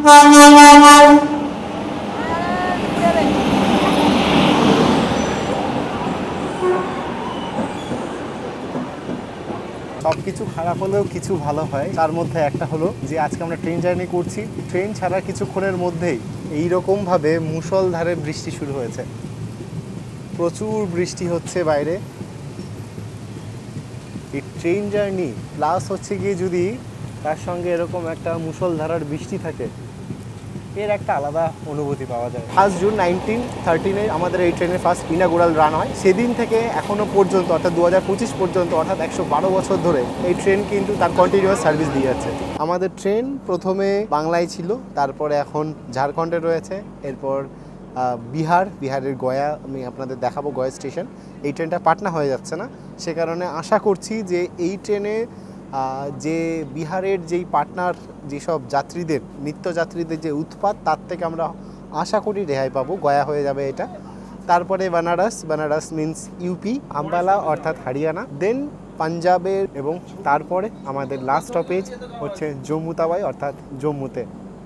সব কিছু খারাপ হলেও কিছু ভালো হয়, তার মধ্যে একটা হলো যে আজকে আমরা ট্রেন জার্নি করছি। ট্রেন ছাড়া কিছুক্ষণের মধ্যেই এইরকমভাবে মুষলধারে বৃষ্টি শুরু হয়েছে, প্রচুর বৃষ্টি হচ্ছে বাইরে। এই ট্রেন জার্নি প্লাস হচ্ছে গিয়ে যদি তার সঙ্গে এরকম একটা মুষলধারার বৃষ্টি থাকে, এর একটা আলাদা অনুভূতি পাওয়া যায়। 1 জুন 1913 আমাদের এই ট্রেনের ফার্স্ট ইনাগুরাল রান হয়। সেদিন থেকে এখনও পর্যন্ত অর্থাৎ 2025 পর্যন্ত অর্থাৎ 112 বছর ধরে এই ট্রেন কিন্তু তার কন্টিনিউয়াস সার্ভিস দিয়ে যাচ্ছে। আমাদের ট্রেন প্রথমে বাংলায় ছিল, তারপরে এখন ঝাড়খণ্ডে রয়েছে, এরপর বিহারের গয়া আমি আপনাদের দেখাবো, গয়া স্টেশন। এই ট্রেনটা পাটনা হয়ে যাচ্ছে না, সে কারণে আশা করছি যে এই ট্রেনে যে বিহারের যেই পাটনার যেসব যাত্রীদের নিত্যযাত্রীদের যে উৎপাত, তার থেকে আমরা আশা করি রেহাই পাবো। গয়া হয়ে যাবে এটা, তারপরে বানারস মিন্স ইউপি, আম্বালা অর্থাৎ হরিয়ানা, দেন পাঞ্জাবের, এবং তারপরে আমাদের লাস্ট স্টপেজ হচ্ছে জম্মু তাওয়াই অর্থাৎ জম্মুতে।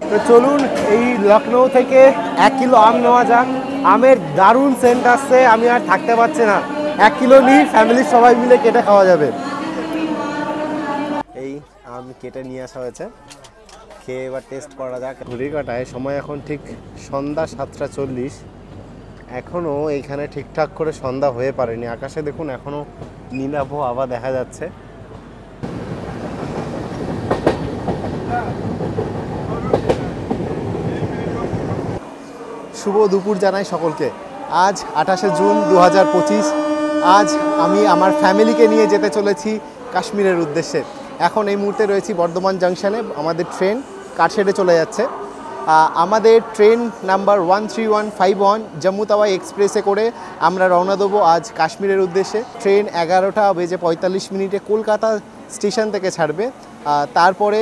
তো চলুন এই লখনৌ থেকে 1 কিলো আম নেওয়া যাক। আমের দারুণ সেন্ট আসছে, আমি আর থাকতে পারছি না। 1 কিলো নিই, ফ্যামিলির সবাই মিলে কেটে খাওয়া যাবে। এই আম কেটে নিয়ে আসা হয়েছে, খেয়ে এবার টেস্ট করা যাক। ঘড়ির কাঁটায় সময় এখন ঠিক সন্ধ্যা 7:40। এখনও এইখানে ঠিকঠাক করে সন্ধ্যা হয়ে পারেনি। আকাশে দেখুন এখনও নীলাভ আভা দেখা যাচ্ছে। শুভ দুপুর জানাই সকলকে। আজ 28শে জুন 2025। আজ আমি আমার ফ্যামিলিকে নিয়ে যেতে চলেছি কাশ্মীরের উদ্দেশ্যে। এখন এই মুহূর্তে রয়েছি বর্ধমান জাংশনে, আমাদের ট্রেন কাটশেডে চলে যাচ্ছে। আমাদের ট্রেন নাম্বার 13151 জম্মু তাওয়াই এক্সপ্রেসে করে আমরা রওনা দেবো আজ কাশ্মীরের উদ্দেশ্যে। ট্রেন 11:45 কলকাতা স্টেশন থেকে ছাড়বে। তারপরে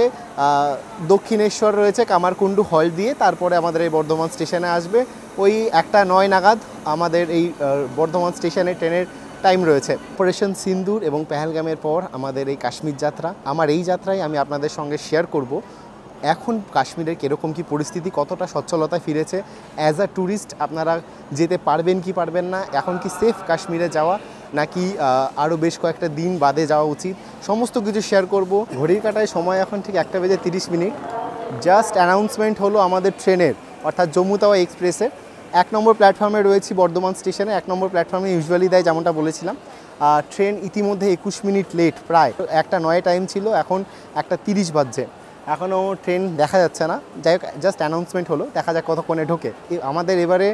দক্ষিণেশ্বর রয়েছে কামারকুণ্ডু হল্ট দিয়ে, তারপরে আমাদের এই বর্ধমান স্টেশনে আসবে। ওই 1:09 নাগাদ আমাদের এই বর্ধমান স্টেশনে ট্রেনের টাইম রয়েছে। অপারেশন সিন্দুর এবং পেহেলগামের পর আমাদের এই কাশ্মীর যাত্রা। আমার এই যাত্রায় আমি আপনাদের সঙ্গে শেয়ার করব এখন কাশ্মীরের কীরকম কী পরিস্থিতি, কতটা সচ্ছলতা ফিরেছে, অ্যাজ আ ট্যুরিস্ট আপনারা যেতে পারবেন কি পারবেন না, এখন কি সেফ কাশ্মীরে যাওয়া নাকি আরও বেশ কয়েকটা দিন বাদে যাওয়া উচিত, সমস্ত কিছু শেয়ার করব। ঘড়ির কাঁটায় সময় এখন ঠিক 1:30। জাস্ট অ্যানাউন্সমেন্ট হলো আমাদের ট্রেনের অর্থাৎ জম্মু তাওয়াই এক্সপ্রেসের। 1 নম্বর প্ল্যাটফর্মে রয়েছি বর্ধমান স্টেশনে। 1 নম্বর প্ল্যাটফর্মে ইউজুয়ালি দেয় যেমনটা বলেছিলাম। ট্রেন ইতিমধ্যে 21 মিনিট লেট, প্রায় 1:09 টাইম ছিল, এখন 1:30 বাজছে, এখনও ট্রেন দেখা যাচ্ছে না। যাই হোক, জাস্ট অ্যানাউন্সমেন্ট হলো, দেখা যাক কতক্ষণে ঢোকে। আমাদের এবারে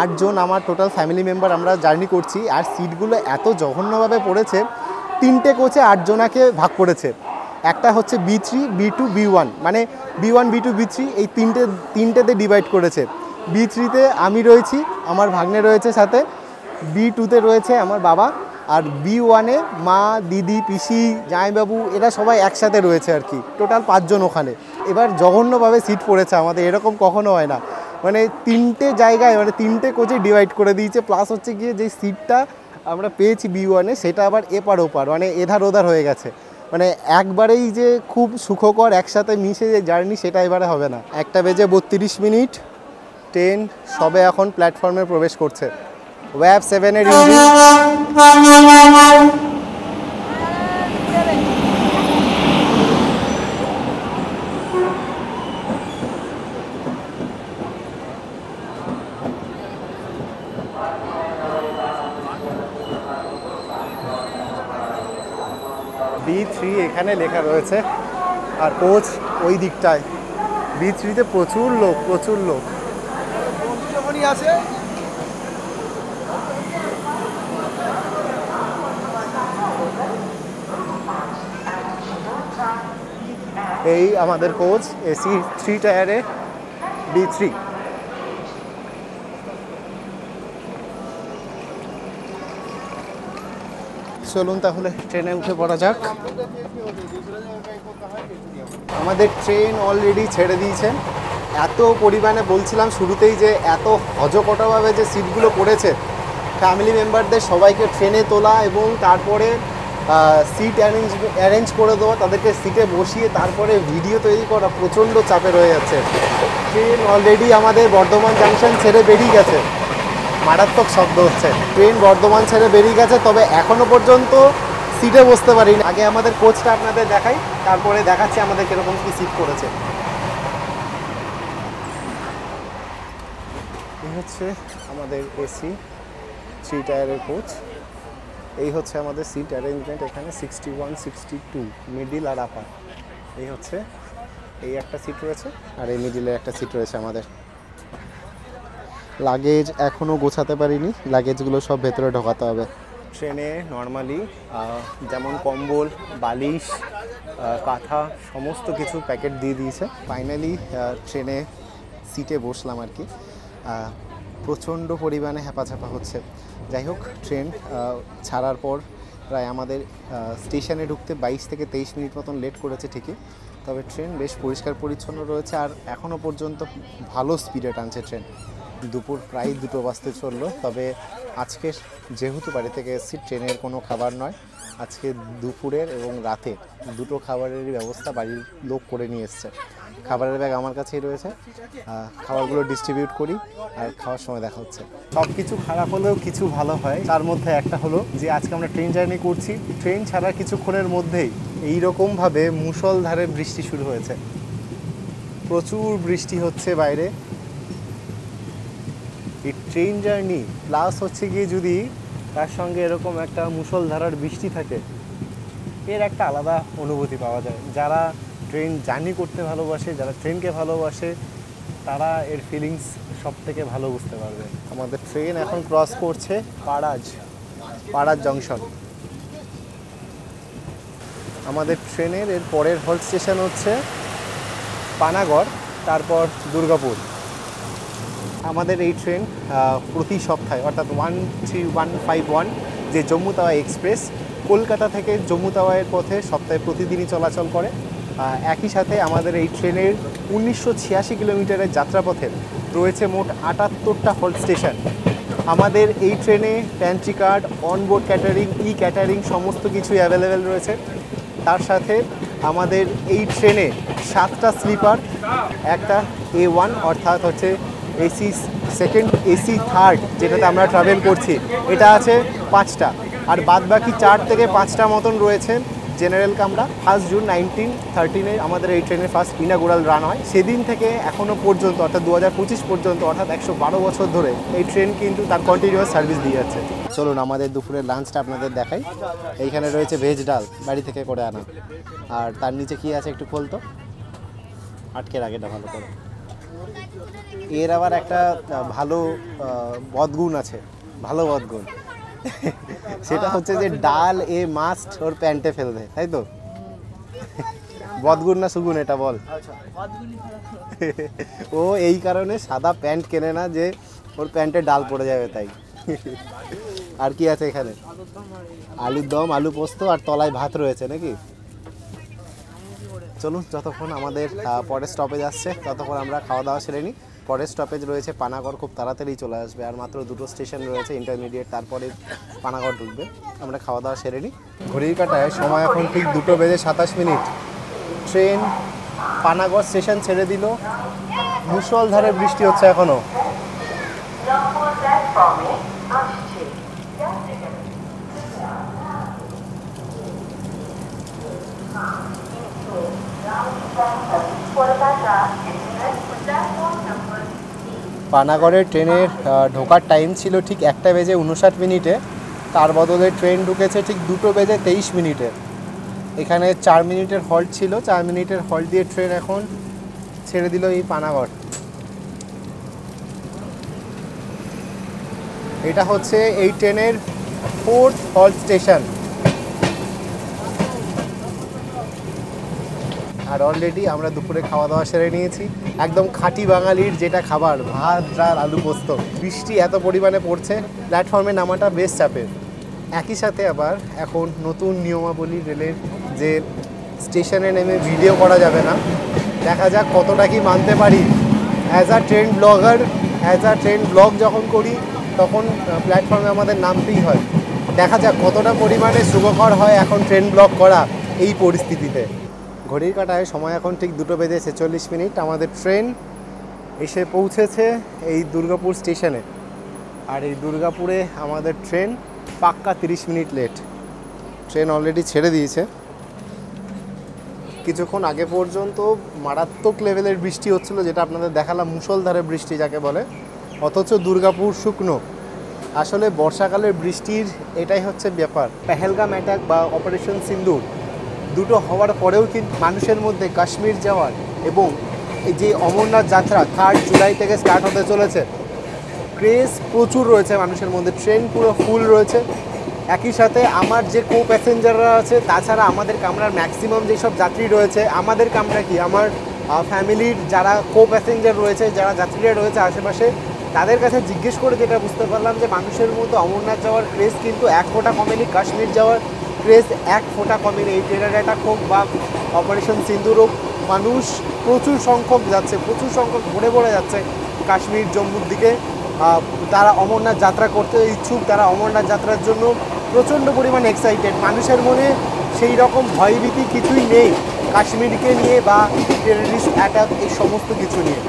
8 জন আমার টোটাল ফ্যামিলি মেম্বার আমরা জার্নি করছি। আর সিটগুলো এত জঘন্যভাবে পড়েছে, 3টে কোচে 8 জনাকে ভাগ করেছে। একটা হচ্ছে B3, B2, B1, মানে B1, B2, B3 এই তিনটেতে ডিভাইড করেছে। B3তে আমি রয়েছি, আমার ভাগ্নে রয়েছে সাথে। B2তে রয়েছে আমার বাবা, আর B1-এ মা, দিদি, পিসি, জামাইবাবু এরা সবাই একসাথে রয়েছে আর কি। টোটাল 5 জন ওখানে। এবার জঘন্যভাবে সিট পড়েছে আমাদের, এরকম কখনো হয় না। মানে 3টে জায়গায়, মানে 3টে কোচে ডিভাইড করে দিয়েছে। প্লাস হচ্ছে গিয়ে যে সিটটা আমরা পেয়েছি B1-এ, সেটা আবার এপার ওপার, মানে এধার ওধার হয়ে গেছে। মানে একবারেই যে খুব সুখকর একসাথে মিশে যে জার্নি, সেটা এবারে হবে না। 1:32 ট্রেন সবে এখন প্ল্যাটফর্মে প্রবেশ করছে। Wave 7-এর engine. B3 এখানে লেখা রয়েছে, আর কোচ ওই দিকটায়। B3-তে প্রচুর লোক। আছে এই আমাদের কোচ AC 3 টায়ারে B3। চলুন তাহলে ট্রেনে উঠে পড়া যাক। আমাদের ট্রেন অলরেডি ছেড়ে দিয়েছে। এত পরিমাণে বলছিলাম শুরুতেই যে এত হজকটাভাবে যে সিটগুলো পড়েছে, ফ্যামিলি মেম্বারদের সবাইকে ট্রেনে তোলা এবং তারপরে সিট অ্যারেঞ্জ করে দেওয়া, তাদেরকে সিটে বসিয়ে তারপরে ভিডিও তৈরি করা প্রচণ্ড চাপের হয়ে যাচ্ছে। ট্রেন অলরেডি আমাদের বর্ধমান জাংশন ছেড়ে বেরিয়ে গেছে। মারাত্মক শব্দ হচ্ছে। ট্রেন বর্ধমান ছেড়ে বেরিয়ে গেছে, তবে এখনো পর্যন্ত সিটে বসতে পারিনি। আগে আমাদের কোচটা আপনাদের দেখাই, তারপরে দেখাচ্ছি আমাদের কিরকম কি সিট করেছে। এই হচ্ছে আমাদের এসি 3 টায়ারের কোচ। এই হচ্ছে আমাদের সিট অ্যারেঞ্জমেন্ট। এখানে 61, 62 মিডিল আর আপার। এই হচ্ছে এই একটা সিট রয়েছে, আর এই মিডিলে একটা সিট রয়েছে আমাদের। লাগেজ এখনও গোছাতে পারিনি, লাগেজগুলো সব ভেতরে ঢোকাতে হবে। ট্রেনে নর্মালি যেমন কম্বল, বালিশ, কাঁথা সমস্ত কিছু প্যাকেট দিয়ে দিয়েছে। ফাইনালি ট্রেনে সিটে বসলাম আর কি। প্রচণ্ড পরিমাণে হ্যাপাঝাপা হচ্ছে। যাই হোক, ট্রেন ছাড়ার পর প্রায় আমাদের স্টেশনে ঢুকতে 22 থেকে 23 মিনিট মতন লেট করেছে ঠিকই, তবে ট্রেন বেশ পরিষ্কার পরিচ্ছন্ন রয়েছে আর এখনও পর্যন্ত ভালো স্পিডে টানছে ট্রেন। দুপুর প্রায় 2টো বাজতে চললো, তবে আজকে যেহেতু বাড়ি থেকে এসেছি ট্রেনের কোনো খাবার নয়, আজকে দুপুরের এবং রাতের দুটো খাবারেরই ব্যবস্থা বাড়ির লোক করে নিয়ে এসছে। খাবারের ব্যাগ আমার কাছেই রয়েছে, খাবারগুলো ডিস্ট্রিবিউট করি আর খাওয়ার সময় দেখা হচ্ছে। সব কিছু খারাপ হলেও কিছু ভালো হয়, তার মধ্যে একটা হলো যে আজকে আমরা ট্রেন জার্নি করছি। ট্রেন ছাড়ার কিছুক্ষণের মধ্যেই এইরকমভাবে মুষলধারে বৃষ্টি শুরু হয়েছে। প্রচুর বৃষ্টি হচ্ছে বাইরে। এই ট্রেন জার্নি প্লাস হচ্ছে গিয়ে যদি তার সঙ্গে এরকম একটা মুষলধারার বৃষ্টি থাকে, এর একটা আলাদা অনুভূতি পাওয়া যায়। যারা ট্রেন জার্নি করতে ভালোবাসে, যারা ট্রেনকে ভালোবাসে, তারা এর ফিলিংস সব থেকে ভালো বুঝতে পারবে। আমাদের ট্রেন এখন ক্রস করছে পাড়াজ জংশন। আমাদের ট্রেনের এর পরের হল্ট স্টেশন হচ্ছে পানাগড়, তারপর দুর্গাপুর। আমাদের এই ট্রেন প্রতি সপ্তাহে অর্থাৎ 13151 যে জম্মু তাওয়া এক্সপ্রেস কলকাতা থেকে জম্মু তাওয়ায়ের পথে সপ্তাহে প্রতিদিনই চলাচল করে। একই সাথে আমাদের এই ট্রেনের 1986 কিলোমিটারের যাত্রাপথে রয়েছে মোট 78টা হল্ট স্টেশন। আমাদের এই ট্রেনে pantry card, onboard catering, catering সমস্ত কিছুই অ্যাভেলেবেল রয়েছে। তার সাথে আমাদের এই ট্রেনে 7টা স্লিপার, একটা A1 অর্থাৎ হচ্ছে এসি সেকেন্ড, এসি থার্ড যেটাতে আমরা ট্রাভেল করছি, এটা আছে 5টা, আর বাদ বাকি 4 থেকে 5টা মতন রয়েছে জেনারেল কামরা। 1 জুন 1913 আমাদের এই ট্রেনের ফার্স্ট ইনাগুরাল রান হয়। সেদিন থেকে এখনও পর্যন্ত অর্থাৎ 2025 পর্যন্ত অর্থাৎ 112 বছর ধরে এই ট্রেন কিন্তু তার কন্টিনিউয়াস সার্ভিস দিয়ে যাচ্ছে। চলুন আমাদের দুপুরের লাঞ্চটা আপনাদের দেখাই। এইখানে রয়েছে ভেজ ডাল, বাড়ি থেকে করে আনা, আর তার নিচে কি আছে একটু খোলতো, আটকে রাখ এটা ভালো করে। এর আবার একটা ভালো বদগুণ আছে, ভালো বদগুণ, সেটা হচ্ছে যে ডাল এ মাস্ট ওর প্যান্টে ফেলবে, তাই তো? বদগুণ না সুগুণ এটা বল। ও এই কারণে সাদা প্যান্ট কেনে না যে ওর প্যান্টে ডাল পড়ে যাবে তাই। আর কি আছে এখানে? আলুর দম, আলু পোস্ত, আর তলায় ভাত রয়েছে নাকি? চলুন, যতক্ষণ আমাদের পরের স্টপেজ আসছে ততক্ষণ আমরা খাওয়া দাওয়া সেরে নিই। পরের স্টপেজ রয়েছে পানাগড়, খুব তাড়াতাড়ি চলে আসবে, আর মাত্র 2টো স্টেশন রয়েছে ইন্টারমিডিয়েট, তারপরে পানাগড় ঢুকবে। আমরা খাওয়া দাওয়া সেরে নিই। ঘড়ির কাঁটায় সময় এখন ঠিক 2:27 ট্রেন পানাগড় স্টেশন ছেড়ে দিল। মুষলধারে বৃষ্টি হচ্ছে এখনও। পানাগড়ের ট্রেনের ঢোকার টাইম ছিল ঠিক 1:59, তার বদলে ট্রেন ঢুকেছে ঠিক 2:23। এখানে 4 মিনিটের হল্ট ছিল, 4 মিনিটের হল্ট দিয়ে ট্রেন এখন ছেড়ে দিল এই পানাগড়। এটা হচ্ছে এই ট্রেনের 4th হল্ট স্টেশন। আর অলরেডি আমরা দুপুরে খাওয়া দাওয়া সেরে নিয়েছি। একদম খাঁটি বাঙালির যেটা খাবার, ভাত, ডাল, আলু পোস্ত। বৃষ্টি এত পরিমাণে পড়ছে, প্ল্যাটফর্মে নামাটা বেশ চাপের। একই সাথে আবার এখন নতুন নিয়মাবলী রেলের, যে স্টেশনে নেমে ভিডিও করা যাবে না। দেখা যাক কতটা কি মানতে পারি। অ্যাজ আ ট্রেন ব্লগ যখন করি তখন প্ল্যাটফর্মে আমাদের নামতেই হয়। দেখা যাক কতটা পরিমাণে সুখকর হয় এখন ট্রেন ব্লগ করা এই পরিস্থিতিতে। ঘড়ির কাঁটায় সময় এখন ঠিক 2:46। আমাদের ট্রেন এসে পৌঁছেছে এই দুর্গাপুর স্টেশনে। আর এই দুর্গাপুরে আমাদের ট্রেন পাক্কা 30 মিনিট লেট। ট্রেন অলরেডি ছেড়ে দিয়েছে। কিছুক্ষণ আগে পর্যন্ত মারাত্মক লেভেলের বৃষ্টি হচ্ছিল, যেটা আপনাদের দেখালাম, মুষলধারে বৃষ্টি যাকে বলে, অথচ দুর্গাপুর শুকনো। আসলে বর্ষাকালের বৃষ্টির এটাই হচ্ছে ব্যাপার। পেহেলগাম অ্যাটাক বা অপারেশন সিন্দুর দুটো হওয়ার পরেও কিন্তু মানুষের মধ্যে কাশ্মীর যাওয়ার এবং এই যে অমরনাথ যাত্রা 3 জুলাই থেকে স্টার্ট হতে চলেছে, ক্রেজ প্রচুর রয়েছে মানুষের মধ্যে। ট্রেন পুরো ফুল রয়েছে। একই সাথে আমার যে কো প্যাসেঞ্জাররা আছে, তাছাড়া আমাদের কামরার ম্যাক্সিমাম যেসব যাত্রী রয়েছে, আমাদের কামরা কি আমার ফ্যামিলির যারা কো প্যাসেঞ্জার রয়েছে, যারা যাত্রীরা রয়েছে আশেপাশে, তাদের কাছে জিজ্ঞেস করে যেটা বুঝতে পারলাম যে মানুষের মধ্যে অমরনাথ যাওয়ার ক্রেজ কিন্তু 1 ফোঁটা কমেনি, কাশ্মীর যাওয়ার ক্রেজ 1 ফোঁটা কমেনি। এই ট্রেনের অ্যাটাক হোক বা অপারেশন সিন্দুর হোক, মানুষ প্রচুর সংখ্যক যাচ্ছে, প্রচুর সংখ্যক ভরে ভরে যাচ্ছে কাশ্মীর জম্মুর দিকে। তারা অমরনাথ যাত্রা করতে ইচ্ছুক, তারা অমরনাথ যাত্রার জন্য প্রচণ্ড পরিমাণে এক্সাইটেড। মানুষের মনে সেই রকম ভয়ভীতি কিছুই নেই কাশ্মীরকে নিয়ে বা টেররিস্ট অ্যাটাক এই সমস্ত কিছু নিয়ে।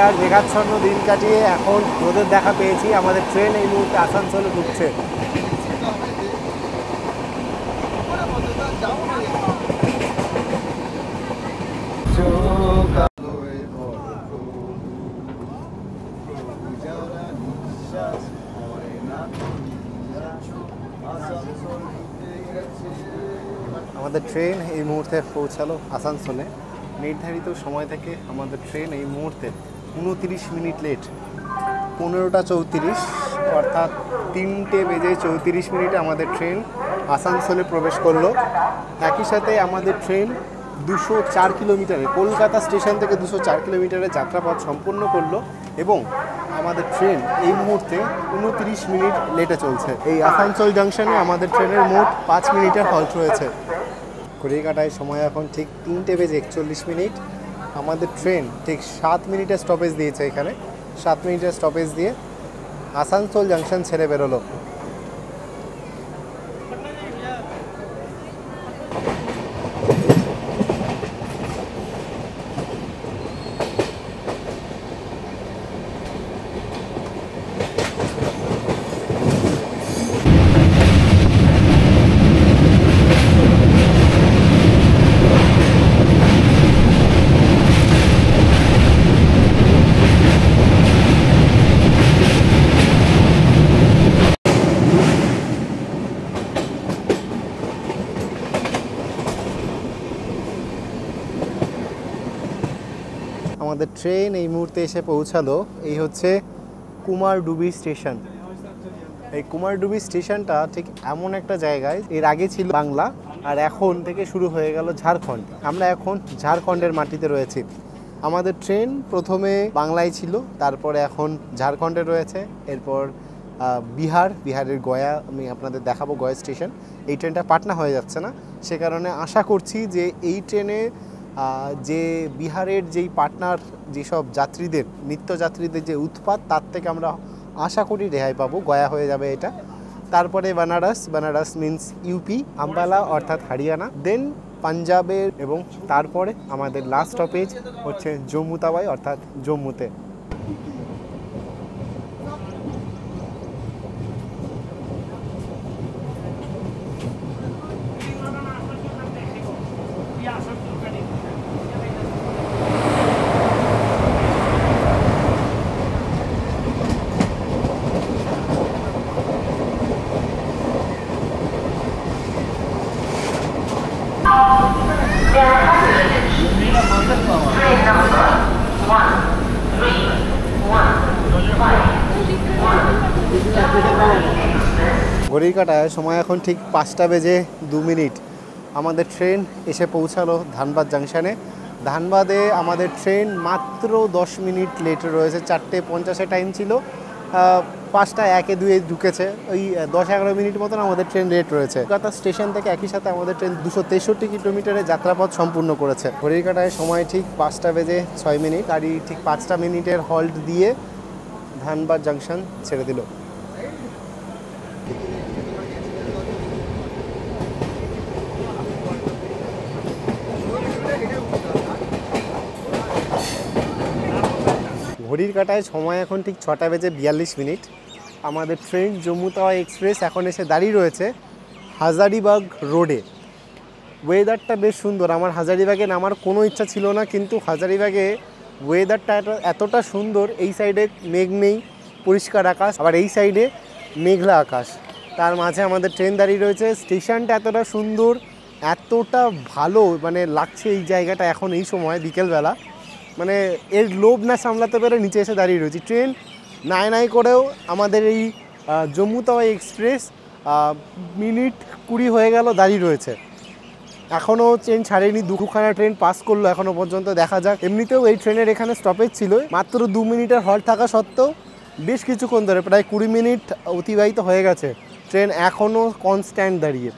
আর মেঘাচ্ছন্ন দিন কাটিয়ে এখন রোদের দেখা পেয়েছি। আমাদের ট্রেন এই মুহূর্তে আসানসোলে ঢুকছে। আমাদের ট্রেন এই মুহূর্তে পৌঁছালো আসানসোলে। নির্ধারিত সময় থেকে আমাদের ট্রেন এই মুহূর্তে 29 মিনিট লেট। 15টা 34, অর্থাৎ 3টে বেজে 34 মিনিটে আমাদের ট্রেন আসানসোলে প্রবেশ করলো। একই সাথে আমাদের ট্রেন 204 কিলোমিটারে, কলকাতা স্টেশন থেকে 204 কিলোমিটারের যাত্রাপথ সম্পূর্ণ করলো এবং আমাদের ট্রেন এই মুহূর্তে 29 মিনিট লেটে চলছে। এই আসানসোল জাংশনে আমাদের ট্রেনের মোট 5 মিনিটের হল্ট রয়েছে। ঘড়ির কাঁটায় সময় এখন ঠিক 3টে বেজে 41 মিনিট। আমাদের ট্রেন ঠিক 7 মিনিটের স্টপেজ দিয়েছে এখানে। 7 মিনিটের স্টপেজ দিয়ে আসানসোল জাংশন ছেড়ে বেরোলো। আমাদের ট্রেন এই মুহূর্তে এসে পৌঁছালো। এই হচ্ছে কুমারডুবি স্টেশন। এই কুমারডুবি স্টেশনটা ঠিক এমন একটা জায়গায়, এর আগে ছিল বাংলা আর এখন থেকে শুরু হয়ে গেল ঝাড়খণ্ড। আমরা এখন ঝাড়খণ্ডের মাটিতে রয়েছি। আমাদের ট্রেন প্রথমে বাংলায় ছিল, তারপরে এখন ঝাড়খণ্ডে রয়েছে, এরপর বিহারের গয়া আমি আপনাদের দেখাবো, গয়া স্টেশন। এই ট্রেনটা পাটনা হয়ে যাচ্ছে না, সে কারণে আশা করছি যে এই ট্রেনে যে বিহারের যেই পাটনার যেসব যাত্রীদের, নিত্যযাত্রীদের যে উৎপাত, তার থেকে আমরা আশা করি রেহাই পাবো। গয়া হয়ে যাবে এটা, তারপরে বানারস মিন্স ইউপি, আম্বালা অর্থাৎ হরিয়ানা, দেন পাঞ্জাবের, এবং তারপরে আমাদের লাস্ট স্টপেজ হচ্ছে জম্মু তাওয়াই অর্থাৎ জম্মুতে। ঘড়ির কাঁটায় সময় এখন ঠিক 5টা বেজে 2 মিনিট। আমাদের ট্রেন এসে পৌঁছালো ধানবাদ জাংশনে। ধানবাদে আমাদের ট্রেন মাত্র 10 মিনিট লেট রয়েছে। 4:50 টাইম ছিল, 5টা 1-2 ঢুকেছে, ওই 10-11 মিনিট মতন আমাদের ট্রেন লেট রয়েছে। কলকাতা স্টেশন থেকে একই সাথে আমাদের ট্রেন 263 কিলোমিটারের যাত্রাপথ সম্পূর্ণ করেছে। ঘড়ির কাঁটায় সময় ঠিক 5টা বেজে 6 মিনিট। গাড়ি ঠিক 5টা মিনিটের হল্ট দিয়ে ধানবাদ জাংশন ছেড়ে দিল। ঘড়ির কাঁটায় সময় এখন ঠিক 6টা বেজে 42 মিনিট। আমাদের ট্রেন জম্মু তাওয়া এক্সপ্রেস এখন এসে দাঁড়িয়ে রয়েছে হাজারিবাগ রোডে। ওয়েদারটা বেশ সুন্দর। আমার হাজারিবাগে নামার কোনো ইচ্ছা ছিল না, কিন্তু হাজারিবাগে ওয়েদারটা এতটা সুন্দর, এই সাইডে মেঘ নেই, পরিষ্কার আকাশ, আবার এই সাইডে মেঘলা আকাশ, তার মাঝে আমাদের ট্রেন দাঁড়িয়ে রয়েছে। স্টেশনটা এতটা সুন্দর, এতটা ভালো মানে লাগছে এই জায়গাটা এখন এই সময় বিকেলবেলা, মানে এর লোভ না সামলাতে পেরে নিচে এসে দাঁড়িয়ে রয়েছি। ট্রেন নাই করেও আমাদের এই জম্মু তাওয়া এক্সপ্রেস মিনিট 20 হয়ে গেল দাঁড়িয়ে রয়েছে, এখনও ট্রেন ছাড়েনি। দুখানা ট্রেন পাস করলো এখনও পর্যন্ত, দেখা যাক। এমনিতেও এই ট্রেনের এখানে স্টপেজ ছিল, মাত্র 2 মিনিটের হল্ট থাকা সত্ত্বেও বেশ কিছুক্ষণ ধরে প্রায় 20 মিনিট অতিবাহিত হয়ে গেছে, ট্রেন এখনও কনস্ট্যান্ট দাঁড়িয়ে।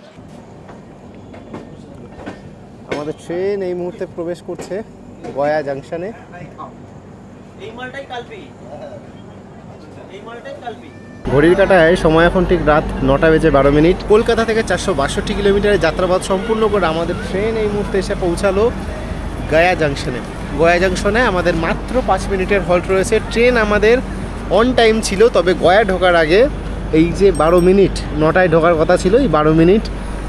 আমাদের ট্রেন এই মুহূর্তে প্রবেশ করছে গয়া জাংশনে। ঘড়ির কাঁটায় সময় এখন ঠিক রাত 9টা বেজে 12 মিনিট। কলকাতা থেকে 462 কিলোমিটারের যাত্রাপথ সম্পূর্ণ করে আমাদের ট্রেন এই মুহূর্তে এসে পৌঁছালো গয়া জাংশনে। গয়া জাংশনে আমাদের মাত্র 5 মিনিটের হল্ট রয়েছে। ট্রেন আমাদের অন টাইম ছিল, তবে গয়া ঢোকার আগে এই যে 12 মিনিট, 9টায় ঢোকার কথা ছিল, এই 12 মিনিট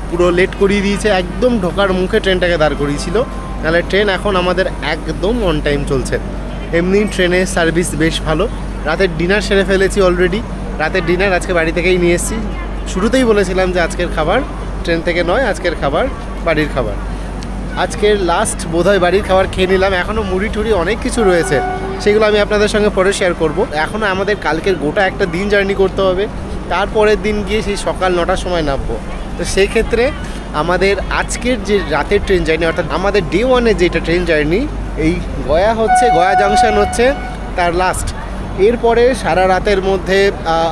পুরো লেট করিয়ে দিয়েছে। একদম ঢোকার মুখে ট্রেনটাকে দাঁড় করিয়েছিল, নাহলে ট্রেন এখন আমাদের একদম অন টাইম চলছে। এমনি ট্রেনের সার্ভিস বেশ ভালো। রাতের ডিনার সেরে ফেলেছি অলরেডি। রাতের ডিনার আজকে বাড়ি থেকেই নিয়ে এসেছি। শুরুতেই বলেছিলাম যে আজকের খাবার ট্রেন থেকে নয়, আজকের খাবার বাড়ির খাবার। আজকের লাস্ট বোধহয় বাড়ির খাবার খেয়ে নিলাম। এখনও মুড়ি টুড়ি অনেক কিছু রয়েছে, সেগুলো আমি আপনাদের সঙ্গে পরে শেয়ার করব। এখনও আমাদের কালকের গোটা একটা দিন জার্নি করতে হবে, তারপরের দিন গিয়ে সেই সকাল 9টার সময় নামবো। তো সেই ক্ষেত্রে আমাদের আজকের যে রাতের ট্রেন জার্নি, অর্থাৎ আমাদের ডে 1-এর যেটা ট্রেন জার্নি, এই গয়া জাংশন হচ্ছে তার লাস্ট। এরপরে সারা রাতের মধ্যে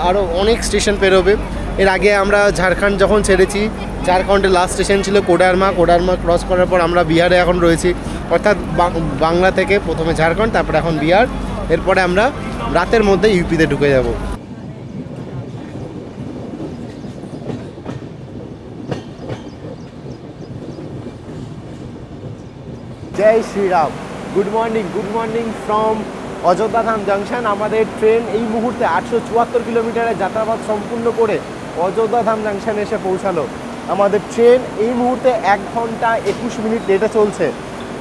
আরও অনেক স্টেশন পেরোবে। এর আগে আমরা ঝাড়খণ্ড যখন ছেড়েছি, ঝাড়খণ্ডের লাস্ট স্টেশন ছিল কোডারমা ক্রস করার পর আমরা বিহারে এখন রয়েছি, অর্থাৎ বাংলা থেকে প্রথমে ঝাড়খণ্ড, তারপরে এখন বিহার, এরপরে আমরা রাতের মধ্যে ইউপিতে ঢুকে যাব। জয় Shriram, good morning from Ayodhya Dham junction. আমাদের ট্রেন এই মুহূর্তে 874 কিলোমিটারের যাত্রাপথ সম্পূর্ণ করে অযোধ্যা ধাম জাংশনে এসে পৌঁছালো। আমাদের ট্রেন এই মুহূর্তে 1 ঘন্টা 21 মিনিট লেটে চলছে,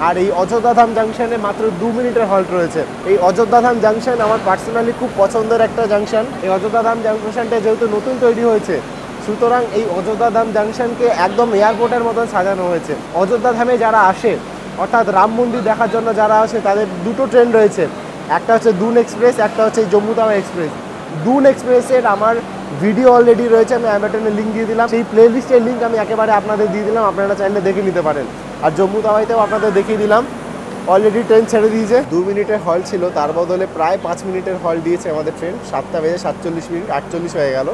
আর এই অযোধ্যা ধাম জাংশনে মাত্র 2 মিনিটের হল্ট রয়েছে। এই অযোধ্যা ধাম জাংশন আমার পার্সোনালি খুব পছন্দের একটা জাংশন। এই অযোধ্যা ধাম জাংশনটা যেহেতু নতুন তৈরি হয়েছে, সুতরাং এই অযোধ্যা ধাম জাংশনকে একদম এয়ারপোর্টের মতন সাজানো হয়েছে। অযোধ্যা ধামে যারা আসে, অর্থাৎ রাম মন্দির দেখার জন্য যারা আসে, তাদের দুটো ট্রেন রয়েছে, একটা হচ্ছে দুন এক্সপ্রেস, একটা হচ্ছে জম্মু তাওয়া এক্সপ্রেস। দুন এক্সপ্রেসের আমার ভিডিও অলরেডি রয়েছে, আমি অ্যামেটনের লিঙ্ক দিয়ে দিলাম, সেই প্লে লিস্টের লিঙ্ক আমি একেবারে আপনাদের দিয়ে দিলাম, আপনারা চাইলে দেখে নিতে পারেন। আর জম্মু তাওয়াইতেও আপনাদের দেখিয়ে দিলাম, অলরেডি ট্রেন ছেড়ে দিয়েছে। 2 মিনিটের হল্ট ছিল, তার বদলে প্রায় 5 মিনিটের হল্ট দিয়েছে আমাদের ট্রেন। 7টা বেজে 47 মিনিট, 48 হয়ে গেল।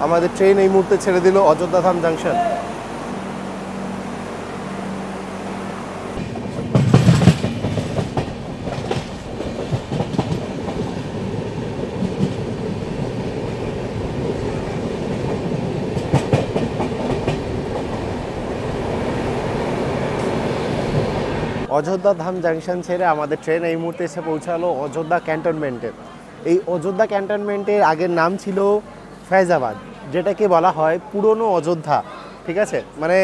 আমাদের ট্রেন এই মুহূর্তে ছেড়ে দিল অযোধ্যা ধাম জাংশন। অযোধ্যা ধাম জাংশন ছেড়ে আমাদের ট্রেন এই মুহূর্তে এসে পৌঁছালো অযোধ্যা ক্যান্টনমেন্টে। এই অযোধ্যা ক্যান্টনমেন্টের আগের নাম ছিল ফৈজাবাদ, যেটাকে বলা হয় পুরনো অযোধ্যা। ঠিক আছে, মানে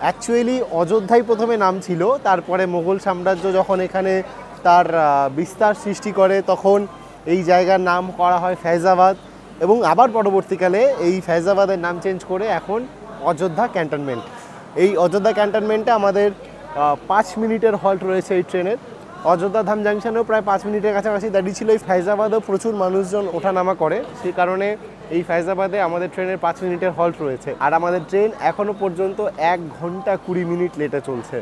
অ্যাকচুয়ালি অযোধ্যাই প্রথমে নাম ছিল, তারপরে মোগল সাম্রাজ্য যখন এখানে তার বিস্তার সৃষ্টি করে, তখন এই জায়গার নাম করা হয় ফৈজাবাদ, এবং আবার পরবর্তীকালে এই ফৈজাবাদের নাম চেঞ্জ করে এখন অযোধ্যা ক্যান্টনমেন্ট। এই অযোধ্যা ক্যান্টনমেন্টে আমাদের 5 মিনিটের হল্ট রয়েছে এই ট্রেনের। অযোধ্যা ধাম জাংশনেও প্রায় 5 মিনিটের কাছাকাছি দাঁড়িয়ে ছিল। এই ফৈজাবাদেও প্রচুর মানুষজন ওঠানামা করে, সেই কারণে এই ফৈজাবাদে আমাদের ট্রেনের 5 মিনিটের হল্ট রয়েছে। আর আমাদের ট্রেন এখনও পর্যন্ত 1 ঘন্টা 20 মিনিট লেটে চলছে।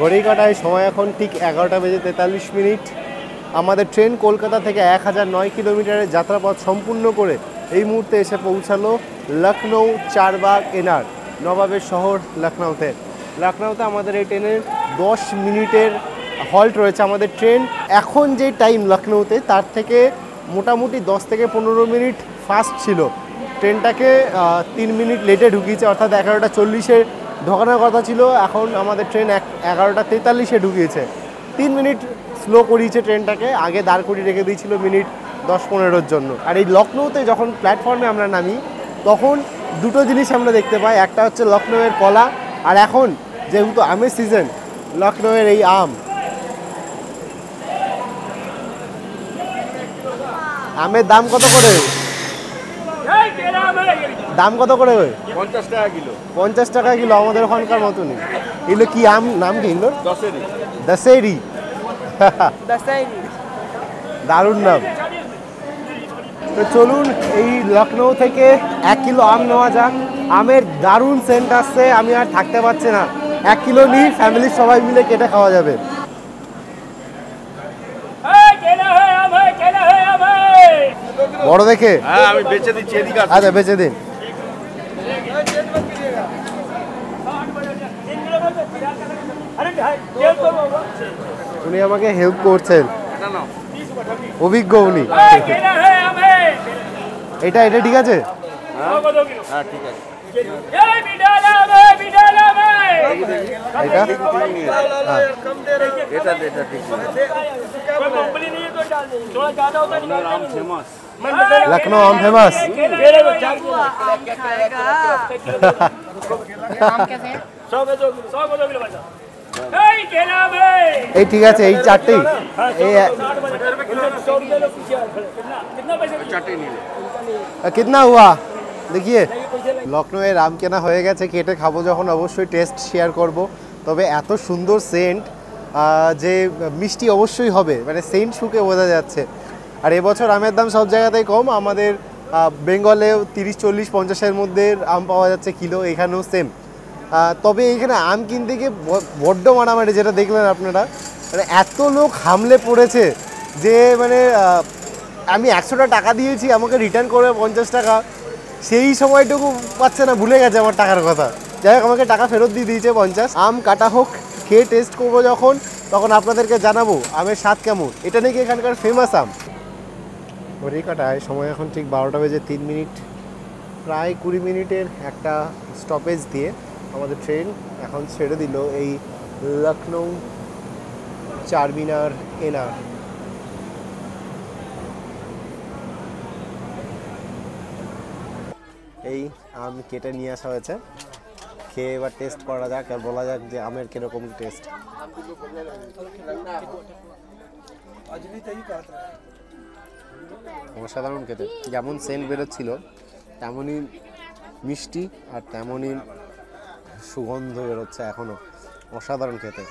ঘড়ি কাটায় সময় এখন ঠিক 11:43। আমাদের ট্রেন কলকাতা থেকে 1009 কিলোমিটারের যাত্রাপথ সম্পূর্ণ করে এই মুহূর্তে এসে পৌঁছালো লখনৌ চারবাগ এনার, নবাবের শহর লখনৌতে। লখনৌতে আমাদের এই ট্রেনের 10 মিনিটের হল্ট রয়েছে। আমাদের ট্রেন এখন যে টাইম লখনৌতে তার থেকে মোটামুটি 10 থেকে 15 মিনিট ফাস্ট ছিল। ট্রেনটাকে 3 মিনিট লেটে ঢুকিয়েছে, অর্থাৎ 11:40-এ ঢোকানোর কথা ছিল, এখন আমাদের ট্রেন 11:43-এ ঢুকিয়েছে। 3 মিনিট স্লো করিয়েছে ট্রেনটাকে, আগে দাঁড় করিয়ে রেখে দিয়েছিল মিনিট 10-15-এর জন্য। আর এই লখনৌতে যখন প্ল্যাটফর্মে আমরা নামি তখন দুটো জিনিস আমরা দেখতে পাই, একটা হচ্ছে লখনৌয়ের কলা, আর এখন যেহেতু আমের সিজন, লখনৌয়ের এই আম। আমের দাম কত করে? দাম কত করে? 50 টাকা কিলো। 50 টাকা কিলো, আমাদের ওখানকার মতনই। এগুলো কি আম, নাম কি এগুলোর? দশেরি। দশেরি, দারুণ নাম। তো চলুন এই লখনৌ থেকে 1 কিলো আম নেওয়া যাক। আমের দারুণ সেন্ট আসছে, আমি আর থাকতে পারছি না। 1 কিলো নিই, ফ্যামিলির সবাই মিলে কেটে খাওয়া যাবে। বড় দেখে? হ্যাঁ, আমি বেচে দিচ্ছি, এদিকে আসুন। আচ্ছা, বেচে দিন। উনি আমাকে হেল্প করছেন, না না, অভিজ্ঞ উনি। এটা এটা ঠিক আছে? হ্যাঁ ঠিক আছে। এটা এটা এটা ঠিক আছে। আম ফেমাস, লখনৌ আম ফেমাস। এই ঠিক আছে, এই চারটেই। এই কিতনা হুয়া দেখিয়ে। লখনৌয়ের আম কেনা হয়ে গেছে, কেটে খাবো যখন অবশ্যই টেস্ট শেয়ার করব। তবে এত সুন্দর সেন্ট যে মিষ্টি অবশ্যই হবে, মানে সেন্ট শুকে বোঝা যাচ্ছে। আর এবছর আমের দাম সব জায়গাতেই কম, আমাদের বেঙ্গলেও 30-40-50-এর মধ্যে আম পাওয়া যাচ্ছে কিলো, এখানেও সেম। তবে এইখানে আম কিনতে গিয়ে বড্ড মারামারি, যেটা দেখলেন আপনারা, মানে এত লোক হামলে পড়েছে যে মানে আমি 100 টাকা দিয়েছি, আমাকে রিটার্ন করবে 50 টাকা, সেই সময়টুকু পাচ্ছে না, ভুলে গেছে আমার টাকার কথা। যাই হোক, আমাকে টাকা ফেরত দিয়ে দিয়েছে 50। আম কাটা হোক, খেয়ে টেস্ট করবো যখন, তখন আপনাদেরকে জানাবো আমের স্বাদ কেমন। এটা নাকি এখানকার ফেমাস আম। ঘড়ি কাটায় সময় এখন ঠিক 12:03। প্রায় 20 মিনিটের একটা স্টপেজ দিয়ে আমাদের ট্রেন এখন ছেড়ে দিল এই লখনৌ চারমিনার এনার। এই আম কেটে নিয়ে আসা হয়েছে, খেয়ে এবার টেস্ট করা যাক আর বলা যাক যে আমের কিরকম টেস্ট। অসাধারণ খেতে, যেমন সেন্ট বেরোচ্ছিল তেমনই মিষ্টি আর তেমনই সুগন্ধ বেরোচ্ছে এখনও, অসাধারণ খেতে।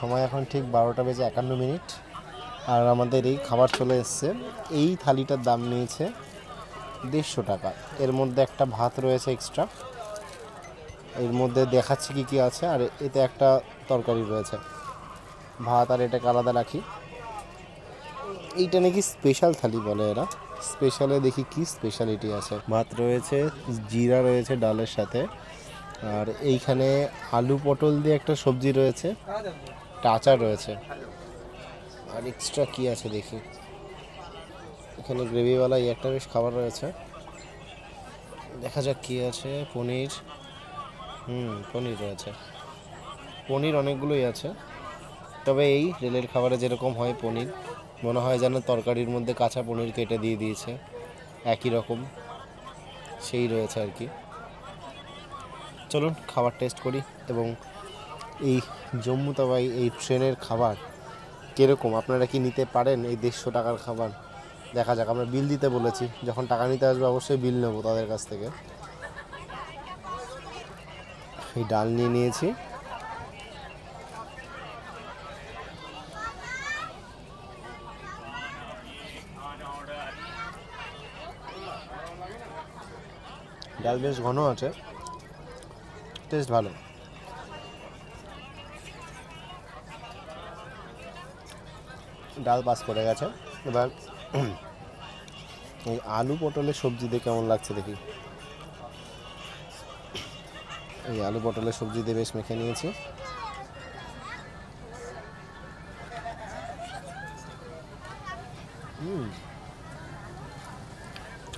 সময় এখন ঠিক 12:51। আর আমাদের এই খাবার চলে এসছে। এই থালিটার দাম নিয়েছে 150 টাকা। এর মধ্যে একটা ভাত রয়েছে এক্সট্রা, এর মধ্যে দেখাচ্ছি কি কি আছে, আর এতে একটা তরকারি রয়েছে। ভাত আর এটাকে আলাদা রাখি। এইটা নাকি স্পেশাল থালি বলে এরা। স্পেশালে দেখি কি স্পেশালিটি আছে। ভাত রয়েছে, জিরা রয়েছে ডালের সাথে, আর এইখানে আলু পটল দিয়ে একটা সবজি রয়েছে, আচার রয়েছে, আর এক্সট্রা কি আছে দেখি। এখানে গ্রেভিওয়ালা একটা বেশ খাবার রয়েছে। দেখা যাক কি আছে। পনির, পনির রয়েছে, পনির অনেকগুলোই আছে। তবে এই রেলের খাবারে যেরকম হয় পনির, মনে হয় যেন তরকারির মধ্যে কাঁচা পনির কেটে দিয়ে দিয়েছে, একই রকম সেই রয়েছে আর কি। চলুন খাবার টেস্ট করি এবং এই জম্মু তাওয়াই এই ট্রেনের খাবার কীরকম, আপনারা কি নিতে পারেন এই 150 টাকার খাবার? দেখা যাক। আমরা বিল দিতে বলেছি, যখন টাকা নিতে আসবে অবশ্যই বিল নেবো তাদের কাছ থেকে। এই ডাল নিয়ে নিয়েছি, ডাল বেশ ঘন আছে, টেস্ট ভালো। ডাল পাস করে গেছে। এবার এই আলু পটলের সবজি দিয়ে কেমন লাগছে দেখি। এই আলু পটলের সবজি দিয়ে বেশ মেখে নিয়েছি।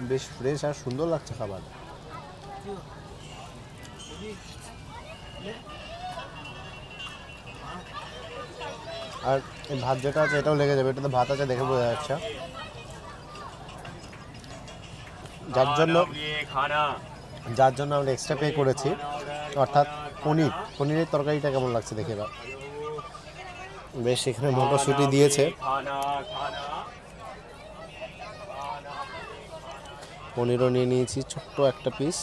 বেশ ফ্রেশ আর সুন্দর লাগছে খাবার। আর এই ভাত যেটা আছে এটাও লেগে যাবে, এটাতে ভাত আছে দেখে বোঝা যাচ্ছে। যার জন্য আমরা এক্সট্রা পে করেছি, অর্থাৎ পনিরের তরকারিটা কেমন লাগছে দেখে। এবার বেশ এখানে মটরশুঁটি দিয়েছে, পনিরও নিয়ে নিয়েছি ছোট্ট একটা পিস।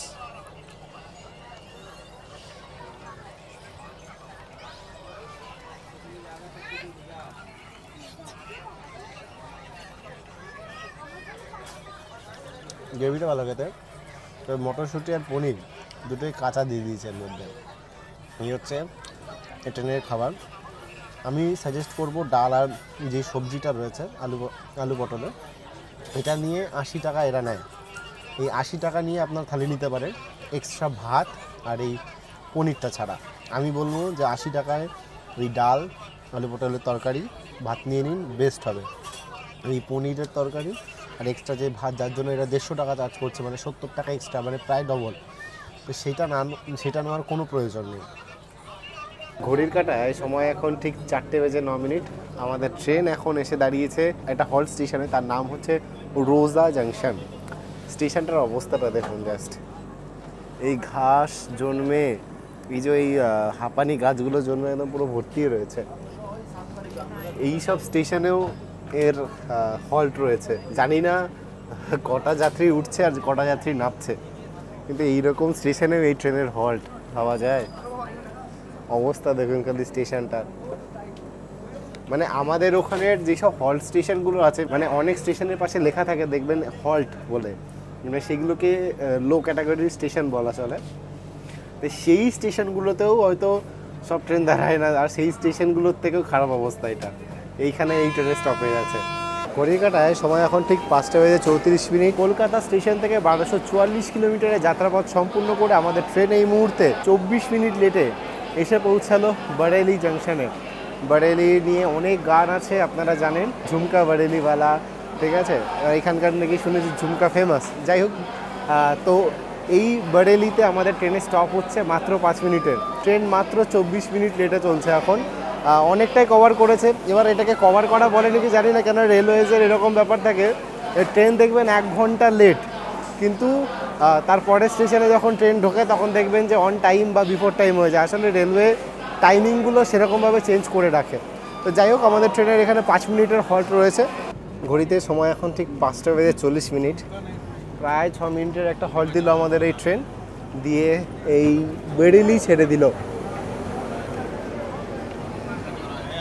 গ্রেভিটা ভালো খেতে, তবে মটরশুঁটি আর পনির দুটোই কাঁচা দিয়ে দিয়েছে এর মধ্যে। এই হচ্ছে এই ট্রেনের খাবার। আমি সাজেস্ট করব ডাল আর যে সবজিটা রয়েছে আলু পটলের, এটা নিয়ে 80 টাকা এরা নেয়। এই 80 টাকা নিয়ে আপনার থালি নিতে পারে, এক্সট্রা ভাত আর এই পনিরটা ছাড়া। আমি বলবো যে 80 টাকায় ওই ডাল, আলু পটলের তরকারি, ভাত নিয়ে নিন, বেস্ট হবে। এই পনিরের তরকারি আর এক্সট্রা যে ভাত, যার জন্য এরা 150 টাকা চার্জ করছে, মানে 70 টাকা এক্সট্রা, মানে প্রায় ডবল। তো সেটা নেওয়ার কোনো প্রয়োজন নেই। ঘড়ির কাঁটায় সময় এখন ঠিক 4:09। আমাদের ট্রেন এখন এসে দাঁড়িয়েছে একটা হল্ট স্টেশনে, তার নাম হচ্ছে রোজা জাংশন। স্টেশনটার অবস্থাটা দেখুন জাস্ট। এই ঘাস জন্মে, এই যে এই হাঁপানি গাছগুলো জন্মে একদম পুরো ভর্তি রয়েছে। এই সব স্টেশনেও এর হল্ট রয়েছে। জানি না কটা যাত্রী উঠছে আর কটা যাত্রী নামছে, কিন্তু এইরকম স্টেশনেও এই ট্রেনের হল্ট পাওয়া যায়। অবস্থা দেখুন খালি স্টেশনটা। মানে আমাদের ওখানের যেসব হল্ট স্টেশনগুলো আছে, মানে অনেক স্টেশনের পাশে লেখা থাকে দেখবেন হল্ট বলে, মানে সেগুলোকে লো ক্যাটাগরির স্টেশন বলা চলে। তো সেই স্টেশনগুলোতেও হয়তো সব ট্রেন দাঁড়ায় না, আর সেই স্টেশনগুলোর থেকেও খারাপ অবস্থা এটা। এইখানে এই ট্রেনের স্টপেজ আছে। কলিকাতায় সময় এখন ঠিক 5:34। কলকাতা স্টেশন থেকে 1244 কিলোমিটারের যাত্রাপথ সম্পূর্ণ করে আমাদের ট্রেন এই মুহূর্তে 24 মিনিট লেটে এসে পৌঁছালো বরেলি জাংশনে। বরেলি নিয়ে অনেক গান আছে, আপনারা জানেন, ঝুমকা বরেলিওয়ালা, ঠিক আছে। এখানকার নাকি শুনেছি ঝুমকা ফেমাস। যাই হোক, তো এই বরেলিতে আমাদের ট্রেনের স্টপ হচ্ছে মাত্র 5 মিনিটের। ট্রেন মাত্র 24 মিনিট লেটে চলছে এখন। অনেকটাই কভার করেছে। এবার এটাকে কভার করা বলে নাকি জানি না, কেন রেলওয়েজের এরকম ব্যাপার থাকে, ট্রেন দেখবেন 1 ঘন্টা লেট, কিন্তু তারপরের স্টেশনে যখন ট্রেন ঢোকে তখন দেখবেন যে অন টাইম বা বিফোর টাইম হয়ে যায়। আসলে রেলওয়ে টাইমিংগুলো সেরকমভাবে চেঞ্জ করে রাখে। তো যাই হোক, আমাদের ট্রেনের এখানে 5 মিনিটের হল্ট রয়েছে। ঘড়িতে সময় এখন ঠিক 5:40। প্রায় 6 মিনিটের একটা হল্ট দিল আমাদের এই ট্রেন, দিয়ে এই বেরেলি ছেড়ে দিল।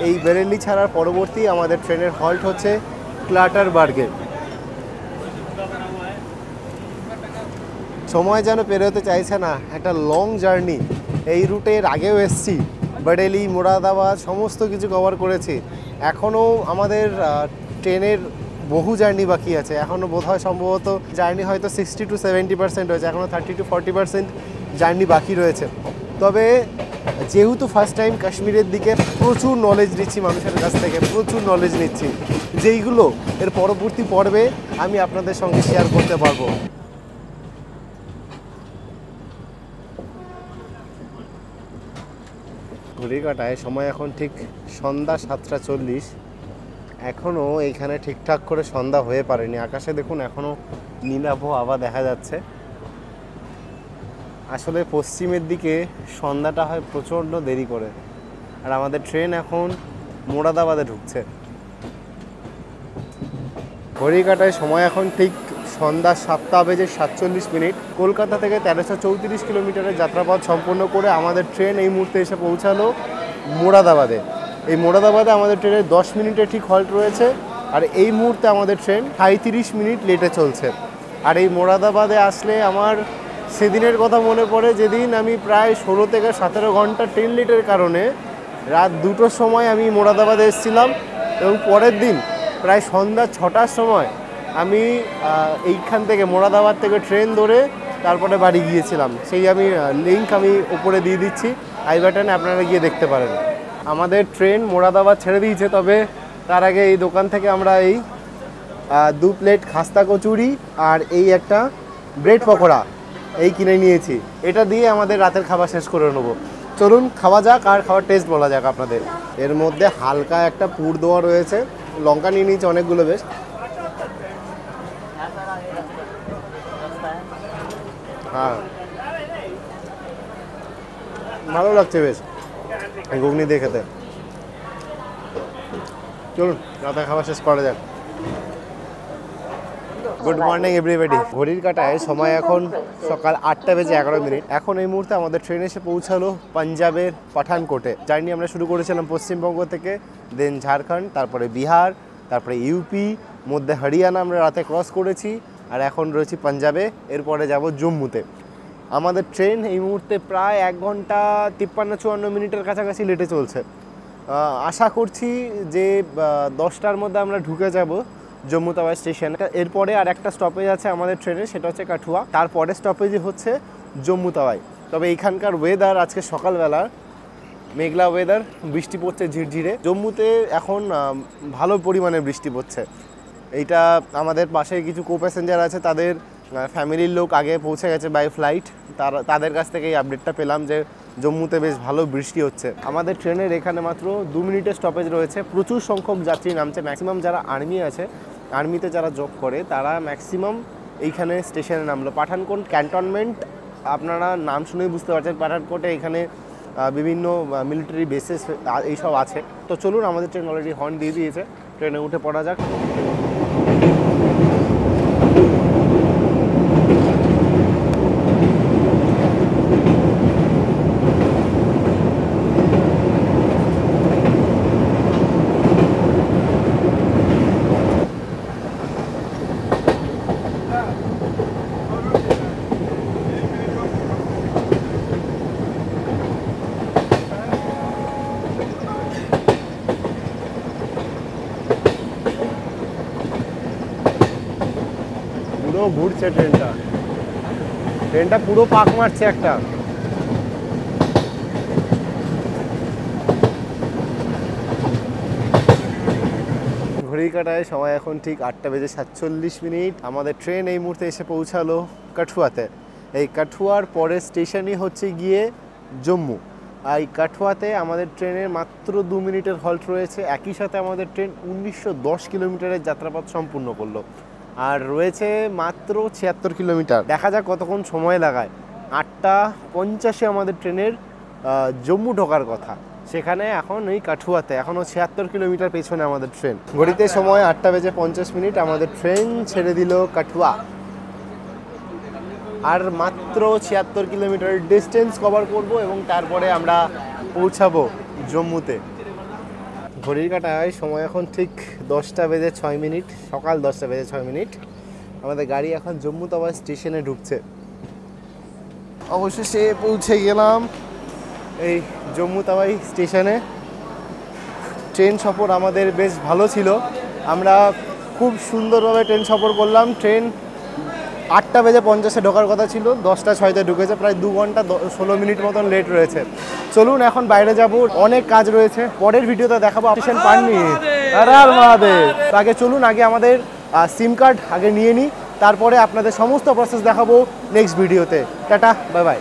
এই বেরেলি ছাড়ার পরবর্তী আমাদের ট্রেনের হল্ট হচ্ছে ক্লাটারবার্গে। সময় যেন পেরোতে চাইছে না, একটা লং জার্নি। এই রুটের আগেও এসছি, বেরেলি, মুরাদাবাদ সমস্ত কিছু কভার করেছি। এখনও আমাদের ট্রেনের বহু জার্নি বাকি আছে। এখনও বোধহয় সম্ভবত জার্নি হয়তো 60 to 70% হয়েছে, এখনও 30 to 40% জার্নি বাকি রয়েছে। তবে যেহেতু ফার্স্ট টাইম কাশ্মীরের দিকে, প্রচুর নলেজ নিচ্ছি মানুষের কাছ থেকে, প্রচুর নলেজ নিচ্ছি, যেইগুলো এর পরবর্তী পর্বে আমি আপনাদের সঙ্গে শেয়ার করতে পারবো। ঘড়ি কাটায় সময় এখন ঠিক সন্ধ্যা 7:40। এখনও এইখানে ঠিকঠাক করে সন্ধ্যা হয়ে পারেনি। আকাশে দেখুন এখনও নীলাভ আভা দেখা যাচ্ছে। আসলে পশ্চিমের দিকে সন্ধ্যাটা হয় প্রচণ্ড দেরি করে। আর আমাদের ট্রেন এখন মোরাদাবাদে ঢুকছে। ঘড়ি কাটায় সময় এখন ঠিক সন্ধ্যা 7:47। কলকাতা থেকে 1334 কিলোমিটারের যাত্রাপথ সম্পন্ন করে আমাদের ট্রেন এই মুহূর্তে এসে পৌঁছালো মোরাদাবাদে। এই মোরাদাবাদে আমাদের ট্রেনের 10 মিনিটে ঠিক হল্ট রয়েছে। আর এই মুহূর্তে আমাদের ট্রেন 35 মিনিট লেটে চলছে। আর এই মোরাদাবাদে আসলে আমার সেদিনের কথা মনে পড়ে, যেদিন আমি প্রায় 16 থেকে 17 ঘন্টা ট্রেন লেটের কারণে রাত 2টোর সময় আমি মোরাদাবাদে এসেছিলাম এবং পরের দিন প্রায় সন্ধ্যা 6টার সময় আমি এইখান থেকে মোরাদাবাদ থেকে ট্রেন ধরে তারপরে বাড়ি গিয়েছিলাম। সেই আমি লিঙ্ক আমি উপরে দিয়ে দিচ্ছি আই বাটনে, আপনারা গিয়ে দেখতে পারেন। আমাদের ট্রেন মোরাদাবাদ ছেড়ে দিয়েছে, তবে তার আগে এই দোকান থেকে আমরা এই 2 প্লেট খাস্তা কচুরি আর এই একটা ব্রেড পকোড়া এই কিনে নিয়েছি। এটা দিয়ে আমাদের রাতের খাবার শেষ করে নেব। চলুন খাওয়া যাক আর খাবার টেস্ট বলা যাক আপনাদের। এর মধ্যে হালকা একটা পুর দেওয়া রয়েছে, লঙ্কা নিয়ে নিয়েছি অনেকগুলো বেশ। হ্যাঁ, ভালো লাগছে বেশ ঘুগনি দিয়ে খেতে। চলুন রাতের খাবার শেষ করা যাক। Good morning everybody. ঘড়ির কাটায় সময় এখন সকাল 8:11। এখন এই মুহূর্তে আমাদের ট্রেন এসে পৌঁছালো পাঞ্জাবের পাঠানকোটে। জার্নি আমরা শুরু করেছিলাম পশ্চিমবঙ্গ থেকে, দেন ঝাড়খণ্ড, তারপরে বিহার, তারপরে ইউপি, মধ্যে হরিয়ানা আমরা রাতে ক্রস করেছি। আর এখন রয়েছি পাঞ্জাবে, এরপরে যাব জম্মুতে। আমাদের ট্রেন এই মুহূর্তে প্রায় 1 ঘন্টা 53-54 মিনিটের কাছাকাছি লেটে চলছে। আশা করছি যে 10টার মধ্যে আমরা ঢুকে যাব জম্মু তাওয়াই স্টেশন। এরপরে আর একটা স্টপেজ আছে আমাদের ট্রেনে, সেটা হচ্ছে কাঠুয়া। তারপরে স্টপেজই হচ্ছে জম্মু তাওয়াই। তবে এইখানকার ওয়েদার আজকে সকালবেলা মেঘলা ওয়েদার, বৃষ্টি পড়ছে ঝিরঝিরে। জম্মুতে এখন ভালো পরিমাণে বৃষ্টি পড়ছে। এইটা আমাদের পাশে কিছু কো প্যাসেঞ্জার আছে, তাদের ফ্যামিলির লোক আগে পৌঁছে গেছে বাই ফ্লাইট। তাদের কাছ থেকে এই আপডেটটা পেলাম যে জম্মুতে বেশ ভালো বৃষ্টি হচ্ছে। আমাদের ট্রেনের এখানে মাত্র 2 মিনিটের স্টপেজ রয়েছে। প্রচুর সংখ্যক যাত্রী নামছে। ম্যাক্সিমাম যারা আর্মি আছে, আর্মিতে যারা জব করে, তারা ম্যাক্সিমাম এইখানে স্টেশনে নামলো। পাঠানকোট ক্যান্টনমেন্ট আপনারা নাম শুনেই বুঝতে পারছেন। পাঠানকোটে এখানে বিভিন্ন মিলিটারি বেসেস এইসব আছে। তো চলুন, আমাদের ট্রেন অলরেডি হর্ন দিয়ে দিয়েছে, ট্রেনে উঠে পড়া যাক। পুরো ঘুরছে ট্রেনটা পুরো পাক মারছে একটা। ঘড়ি কাটায় সময় এখন ঠিক 8:47। আমাদের ট্রেন এই মুহূর্তে এসে পৌঁছালো কাঠুয়াতে। এই কাঠুয়ার পরের স্টেশনই হচ্ছে গিয়ে জম্মু। আর এই কাঠুয়াতে আমাদের ট্রেনের মাত্র 2 মিনিটের হল্ট রয়েছে। একই সাথে আমাদের ট্রেন 1910 কিলোমিটারের যাত্রাপথ সম্পূর্ণ করলো। আর রয়েছে মাত্র 76 কিলোমিটার। দেখা যাক কতক্ষণ সময় লাগায়। 8:50 আমাদের ট্রেনের জম্মু ঢোকার কথা, সেখানে এখন এই কাঠুয়াতে এখনও 76 কিলোমিটার পেছনে আমাদের ট্রেন। ঘড়িতে সময় 8:50। আমাদের ট্রেন ছেড়ে দিল কাঠুয়া। আর মাত্র 76 কিলোমিটার ডিস্টেন্স কভার করব এবং তারপরে আমরা পৌঁছাবো জম্মুতে। ঘড়ির কাটায় সময় এখন ঠিক 10:06। সকাল 10:06। আমাদের গাড়ি এখন জম্মু তাওয়াই স্টেশনে ঢুকছে। অবশেষে পৌঁছে গেলাম এই জম্মু তাওয়াই স্টেশনে। ট্রেন সফর আমাদের বেশ ভালো ছিল। আমরা খুব সুন্দরভাবে ট্রেন সফর করলাম। ট্রেন 8:50 ঢোকার কথা ছিল, 10:06 ঢুকেছে। প্রায় 2 ঘন্টা 16 মিনিট মতন লেট রয়েছে। চলুন এখন বাইরে যাব, অনেক কাজ রয়েছে, পরের ভিডিওতে দেখাবো। স্টেশন পাননি, আরে আমাদের আগে চলুন, আগে আমাদের সিম কার্ড আগে নিয়ে নিই, তারপরে আপনাদের সমস্ত প্রসেস দেখাবো নেক্সট ভিডিওতে। Tata, bye bye.